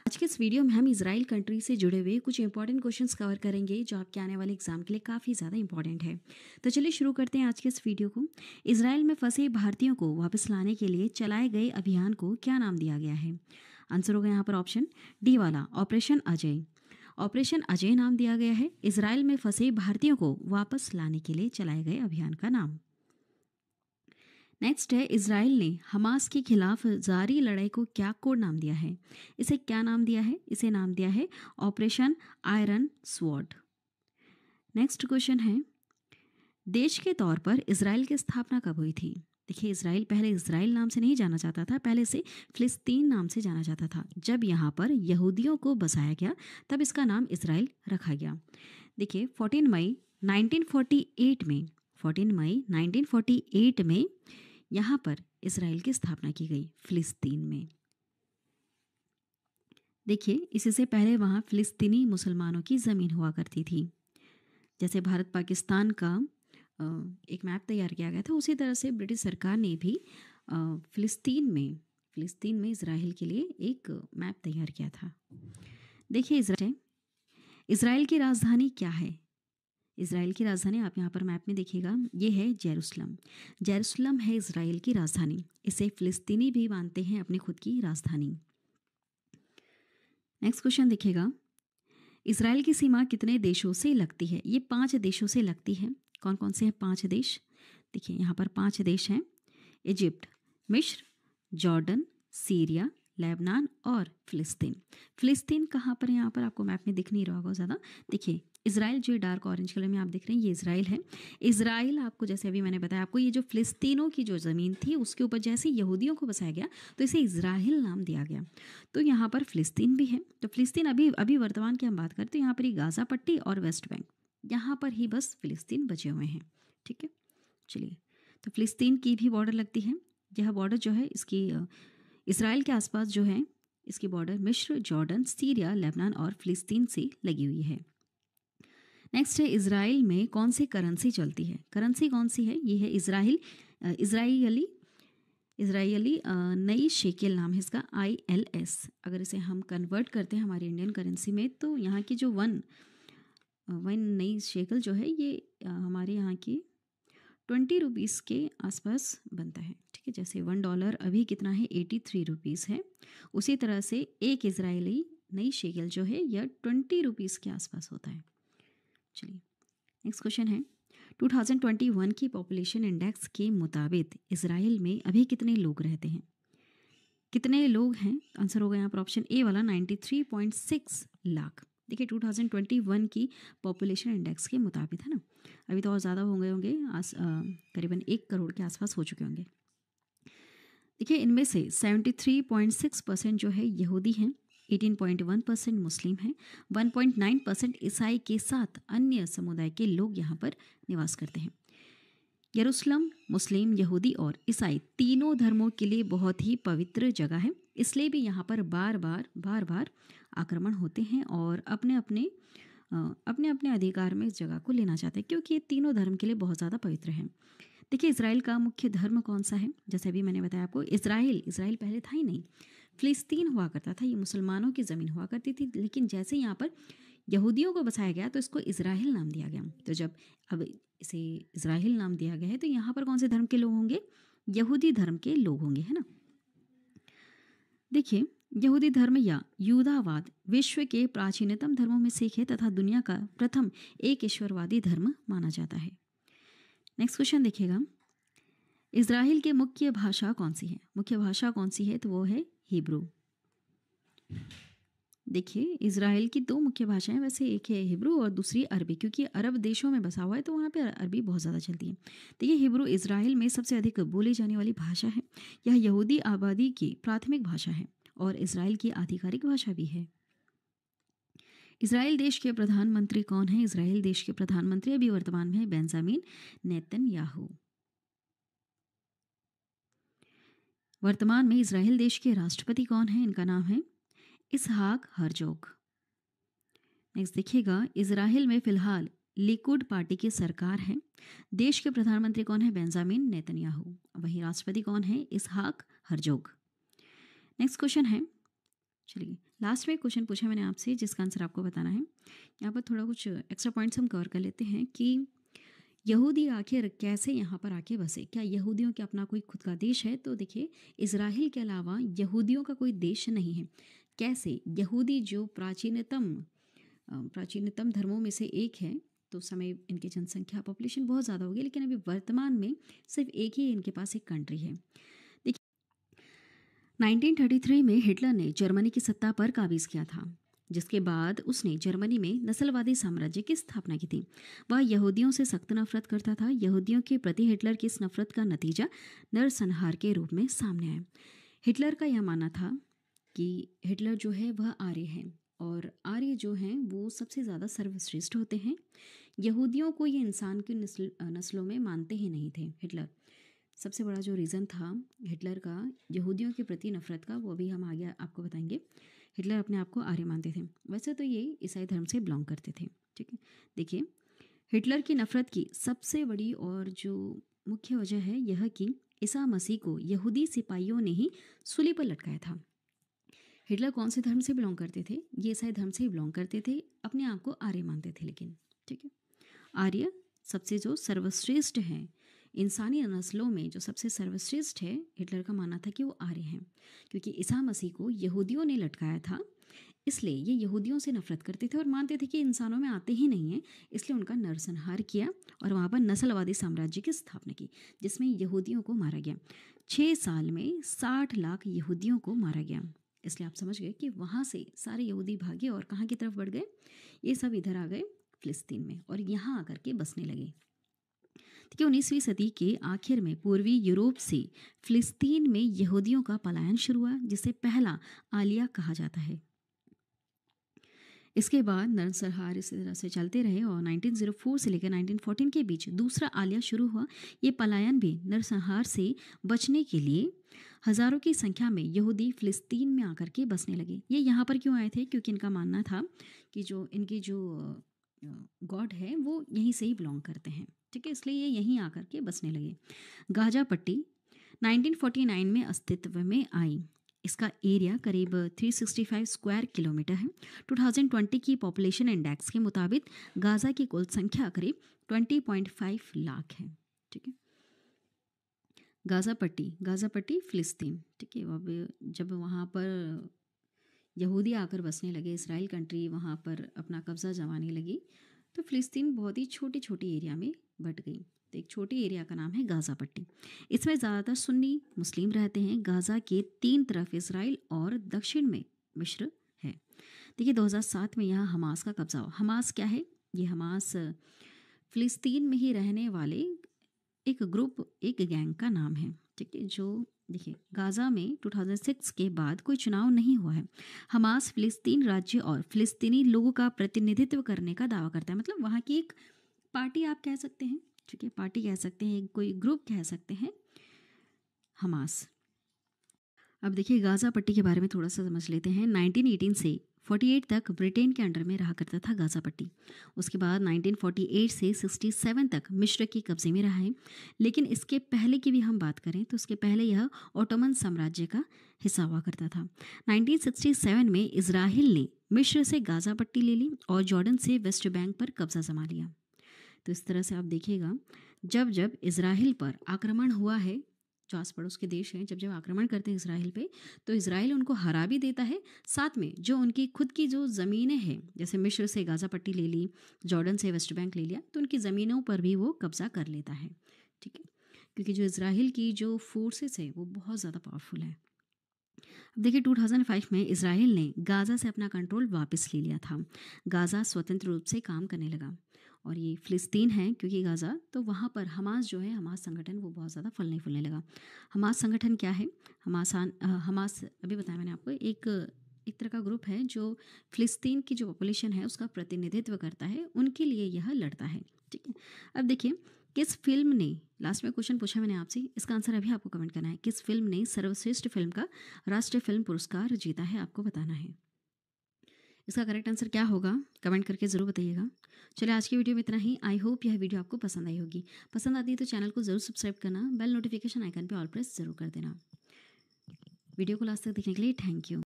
आज के इस वीडियो में हम इजराइल कंट्री से जुड़े हुए कुछ इंपॉर्टेंट क्वेश्चंस कवर करेंगे जो आपके आने वाले एग्जाम के लिए काफ़ी ज़्यादा इंपॉर्टेंट है। तो चलिए शुरू करते हैं आज के इस वीडियो को। इजराइल में फंसे भारतीयों को वापस लाने के लिए चलाए गए अभियान को क्या नाम दिया गया है? आंसर होगा यहाँ पर ऑप्शन डी वाला, ऑपरेशन अजय। ऑपरेशन अजय नाम दिया गया है इजराइल में फंसे भारतीयों को वापस लाने के लिए चलाए गए अभियान का नाम। नेक्स्ट है, इजराइल ने हमास के खिलाफ जारी लड़ाई को क्या कोड नाम दिया है? इसे क्या नाम दिया है? इसे नाम दिया है operation iron sword. Next question है, देश के तौर पर इजराइल की स्थापना कब हुई थी? देखिए, इजराइल पहले इजराइल नाम से नहीं जाना जाता था, पहले से फिलिस्तीन नाम से जाना जाता था। जब यहाँ पर यहूदियों को बसाया गया तब इसका नाम इजराइल रखा गया। देखिए 14 मई 1948 में 14 मई 1948 में यहाँ पर इजराइल की स्थापना की गई फिलिस्तीन में। देखिए, इससे पहले वहाँ फिलिस्तीनी मुसलमानों की ज़मीन हुआ करती थी। जैसे भारत पाकिस्तान का एक मैप तैयार किया गया था, उसी तरह से ब्रिटिश सरकार ने भी फिलिस्तीन में इजराइल के लिए एक मैप तैयार किया था। देखिए, इजराइल की राजधानी क्या है? इजराइल की राजधानी आप यहाँ पर मैप में देखिएगा, ये है जेरूसलम। जेरूसलम है इजराइल की राजधानी। इसे फिलिस्तीनी भी मानते हैं अपनी खुद की राजधानी। नेक्स्ट क्वेश्चन देखिएगा, इजराइल की सीमा कितने देशों से लगती है? ये 5 देशों से लगती है। कौन कौन से हैं 5 देश? देखिए यहाँ पर 5 देश हैं, इजिप्ट, मिस्र, जॉर्डन, सीरिया, लेबनान और फिलिस्तीन। फिलिस्तीन कहाँ पर है? यहाँ पर आपको मैप में दिख नहीं रहा होगा ज़्यादा। देखिए, इजराइल जो डार्क ऑरेंज कलर में आप देख रहे हैं, ये इजराइल है। इजराइल आपको, जैसे अभी मैंने बताया आपको, ये जो फिलिस्तीनों की जो ज़मीन थी उसके ऊपर जैसे यहूदियों को बसाया गया तो इसे इजराइल नाम दिया गया। तो यहाँ पर फिलिस्तीन भी है। तो फिलिस्तीन अभी अभी वर्तमान की हम बात करें तो यहाँ पर ही गाज़ा पट्टी और वेस्ट बैंक, यहाँ पर ही बस फिलिस्तीन बचे हुए हैं। ठीक है, चलिए, तो फिलिस्तीन की भी बॉर्डर लगती है। यह बॉर्डर जो है इसकी इजराइल के आसपास जो है इसकी बॉर्डर मिस्र, जॉर्डन, सीरिया, लेबनान और फिलिस्तीन से लगी हुई है। नेक्स्ट है, इजराइल में कौन सी करेंसी चलती है? करेंसी कौन सी है? ये है इजराइली नई शेकेल नाम है इसका, ILS। अगर इसे हम कन्वर्ट करते हैं हमारी इंडियन करेंसी में तो यहाँ की जो वन नई शेकल जो है ये हमारे यहाँ की 20 रुपीज़ के आसपास बनता है। ठीक है, जैसे $1 अभी कितना है, 83 रुपीज़ है। उसी तरह से एक इजरायली नई शेकल जो है यह 20 रुपीज़ के आसपास होता है। चलिए, नेक्स्ट क्वेश्चन है, 2021 की पॉपुलेशन इंडेक्स के मुताबिक इजराइल में अभी कितने लोग रहते हैं? कितने लोग हैं? आंसर होगा यहाँ पर ऑप्शन ए वाला, 93.6 लाख। देखिए, 2021 की पॉपुलेशन इंडेक्स के मुताबिक है ना, अभी तो और ज़्यादा हो गए होंगे, करीबन 1 करोड़ के आसपास हो चुके होंगे। देखिए, इनमें से 73.6% जो है यहूदी हैं, 18.1% मुस्लिम हैं, 1.9% ईसाई के साथ अन्य समुदाय के लोग यहाँ पर निवास करते हैं। यरूशलेम मुस्लिम, यहूदी और ईसाई तीनों धर्मों के लिए बहुत ही पवित्र जगह है, इसलिए भी यहाँ पर बार बार आक्रमण होते हैं और अपने अपने अधिकार में इस जगह को लेना चाहते हैं, क्योंकि ये तीनों धर्म के लिए बहुत ज़्यादा पवित्र है। देखिए, इजराइल का मुख्य धर्म कौन सा है? जैसे अभी मैंने बताया आपको, इजराइल पहले था ही नहीं, फिलिस्तीन हुआ करता था, ये मुसलमानों की ज़मीन हुआ करती थी। लेकिन जैसे यहाँ पर यहूदियों को बसाया गया तो इसको इजराइल नाम दिया गया। तो जब अब इसे इजराइल नाम दिया गया है तो यहाँ पर कौन से धर्म के लोग होंगे? यहूदी धर्म के लोग होंगे, है ना। देखिए, यहूदी धर्म या यूदावाद विश्व के प्राचीनतम धर्मों में से एक है तथा दुनिया का प्रथम एक ईश्वरवादी धर्म माना जाता है। नेक्स्ट क्वेश्चन देखिएगा, इजराइल की मुख्य भाषा कौन सी है? मुख्य भाषा कौन सी है? तो वो है हिब्रू। देखिए, इजराइल की 2 मुख्य भाषाएं, वैसे एक है हिब्रू और दूसरी अरबी, क्योंकि अरब देशों में बसा हुआ है तो वहाँ पे अरबी बहुत ज़्यादा चलती है। तो ये हिब्रू इजराइल में सबसे अधिक बोली जाने वाली भाषा है। यह यहूदी आबादी की प्राथमिक भाषा है और इजराइल की आधिकारिक भाषा भी है। इजराइल देश के प्रधानमंत्री कौन है? इजराइल देश के प्रधानमंत्री अभी वर्तमान में है बेंजामिन नेतन्याहू। वर्तमान में इजराइल देश के राष्ट्रपति कौन है? इनका नाम है इसहाक हर्जोग। नेक्स्ट देखिएगा, इजराइल में फिलहाल लिकुड पार्टी की सरकार है। देश के प्रधानमंत्री कौन है? Benjamin Netanyahu. वहीं राष्ट्रपति कौन है? इसहाक हर्जोग। नेक्स्ट क्वेश्चन है, चलिए लास्ट में क्वेश्चन पूछा मैंने आपसे जिसका आंसर आपको बताना है। यहाँ पर थोड़ा कुछ एक्स्ट्रा पॉइंट्स हम कवर कर लेते हैं कि यहूदी आखिर कैसे यहाँ पर आके बसे, क्या यहूदियों के अपना कोई खुद का देश है? तो देखिए इज़राइल के अलावा यहूदियों का कोई देश नहीं है। कैसे? यहूदी जो प्राचीनतम धर्मों में से एक है, तो उस समय इनकी जनसंख्या पॉपुलेशन बहुत ज़्यादा होगी, लेकिन अभी वर्तमान में सिर्फ एक ही इनके पास एक कंट्री है। देखिए 1933 में हिटलर ने जर्मनी की सत्ता पर काबिज किया था, जिसके बाद उसने जर्मनी में नस्लवादी साम्राज्य की स्थापना की थी। वह यहूदियों से सख्त नफरत करता था। यहूदियों के प्रति हिटलर की इस नफरत का नतीजा नरसंहार के रूप में सामने आया। हिटलर का यह मानना था कि हिटलर जो है वह आर्य है, और आर्य जो हैं वो सबसे ज़्यादा सर्वश्रेष्ठ होते हैं। यहूदियों को ये इंसान की नस्लों में मानते ही नहीं थे। हिटलर सबसे बड़ा जो रीज़न था हिटलर का यहूदियों के प्रति नफरत का, वो अभी हम आगे आपको बताएंगे। हिटलर अपने आप को आर्य मानते थे। वैसे तो ये ईसाई धर्म से बिलोंग करते थे। ठीक है, देखिए हिटलर की नफरत की सबसे बड़ी और जो मुख्य वजह है यह कि ईसा मसीह को यहूदी सिपाहियों ने ही सूली पर लटकाया था। हिटलर कौन से धर्म से बिलोंग करते थे? ये ईसाई धर्म से ही बिलोंग करते थे। अपने आप को आर्य मानते थे, लेकिन ठीक है, आर्य सबसे जो सर्वश्रेष्ठ हैं, इंसानी नस्लों में जो सबसे सर्वश्रेष्ठ है, हिटलर का मानना था कि वो आर्य हैं। क्योंकि ईसा मसीह को यहूदियों ने लटकाया था, इसलिए ये यहूदियों से नफरत करते थे और मानते थे कि इंसानों में आते ही नहीं हैं। इसलिए उनका नरसंहार किया और वहाँ पर नस्लवादी साम्राज्य की स्थापना की, जिसमें यहूदियों को मारा गया। 6 साल में 60 लाख यहूदियों को मारा गया। इसलिए आप समझ गए कि वहाँ से सारे यहूदी भागे और कहाँ की तरफ बढ़ गए? ये सब इधर आ गए फिलिस्तीन में, और यहाँ आकर के बसने लगे। कि 19वीं सदी के आखिर में पूर्वी यूरोप से फिलिस्तीन में यहूदियों का पलायन शुरू हुआ, जिसे पहला आलिया कहा जाता है। इसके बाद नरसंहार इसी तरह से चलते रहे और 1904 से लेकर 1914 के बीच दूसरा आलिया शुरू हुआ। ये पलायन भी नरसंहार से बचने के लिए हज़ारों की संख्या में यहूदी फिलिस्तीन में आकर के बसने लगे। ये यहाँ पर क्यों आए थे? क्योंकि इनका मानना था कि जो इनकी जो गॉड है वो यहीं से ही बिलोंग करते हैं। ठीक है, इसलिए ये यहीं आकर के बसने लगे। गाजा पट्टी 1949 में अस्तित्व में आई। इसका एरिया करीब 365 स्क्वायर किलोमीटर है। 2020 की पॉपुलेशन इंडेक्स के मुताबिक गाज़ा की कुल संख्या करीब 20.5 लाख है। ठीक है, गाज़ा पट्टी फिलिस्तीन। ठीक है, अब जब वहाँ पर यहूदी आकर बसने लगे, इसराइल कंट्री वहाँ पर अपना कब्ज़ा जमाने लगी, तो फिलिस्तीन बहुत ही छोटी छोटी एरिया में बट गई। तो एक छोटी एरिया का नाम है गाज़ा पट्टी। इसमें ज़्यादातर सुन्नी मुस्लिम रहते हैं। गाज़ा के 3 तरफ इसराइल और दक्षिण में मिस्र है। देखिए 2007 में यहाँ हमास का कब्ज़ा हुआ। हमास क्या है? ये हमास फिलिस्तीन में ही रहने वाले एक ग्रुप, एक गैंग का नाम है। ठीक है, जो देखिए गाज़ा में 2006 के बाद कोई चुनाव नहीं हुआ है। हमास फिलिस्तीन राज्य और फिलिस्तीनी लोगों का प्रतिनिधित्व करने का दावा करता है। मतलब वहाँ की एक पार्टी आप कह सकते हैं। ठीक है, पार्टी कह सकते हैं, कोई ग्रुप कह सकते हैं, हमास। अब देखिए गाज़ा पट्टी के बारे में थोड़ा सा समझ लेते हैं। 1918 से 48 तक ब्रिटेन के अंडर में रहा करता था गाज़ा पट्टी। उसके बाद 1948 से 67 तक मिस्र के कब्जे में रहा है। लेकिन इसके पहले की भी हम बात करें तो उसके पहले यह ओटोमन साम्राज्य का हिस्सा हुआ करता था। 1967 में इज़राइल ने मिस्र से गाज़ा पट्टी ले ली और जॉर्डन से वेस्ट बैंक पर कब्जा जमा लिया। तो इस तरह से आप देखिएगा, जब जब इज़राइल पर आक्रमण हुआ है, जो आस पड़ोस के देश हैं जब जब आक्रमण करते हैं इज़राइल पे, तो इज़राइल उनको हरा भी देता है। साथ में जो उनकी खुद की जो ज़मीनें हैं, जैसे मिस्र से गाज़ा पट्टी ले ली, जॉर्डन से वेस्ट बैंक ले लिया, तो उनकी ज़मीनों पर भी वो कब्ज़ा कर लेता है। ठीक है, क्योंकि जो इज़राइल की जो फोर्सेस है वो बहुत ज़्यादा पावरफुल है। अब देखिए 2005 में इज़राइल ने गाज़ा से अपना कंट्रोल वापस ले लिया था। गाज़ा स्वतंत्र रूप से काम करने लगा, और ये फ़िलिस्तीन है क्योंकि गाज़ा, तो वहाँ पर हमास जो है, हमास संगठन वो बहुत ज़्यादा फलने फूलने लगा। हमास संगठन क्या है? हमास अभी बताया मैंने आपको, एक तरह का ग्रुप है जो फ़िलिस्तीन की जो पॉपुलेशन है उसका प्रतिनिधित्व करता है, उनके लिए यह लड़ता है। ठीक है, अब देखिए किस फिल्म ने, लास्ट में क्वेश्चन पूछा मैंने आपसे, इसका आंसर अभी आपको कमेंट करना है। किस फिल्म ने सर्वश्रेष्ठ फिल्म का राष्ट्रीय फिल्म पुरस्कार जीता है, आपको बताना है। इसका करेक्ट आंसर क्या होगा कमेंट करके ज़रूर बताइएगा। चलिए आज की वीडियो में इतना ही। आई होप यह वीडियो आपको पसंद आई होगी। पसंद आती है तो चैनल को ज़रूर सब्सक्राइब करना, बेल नोटिफिकेशन आइकन पे ऑल प्रेस ज़रूर कर देना। वीडियो को लास्ट तक देखने के लिए थैंक यू।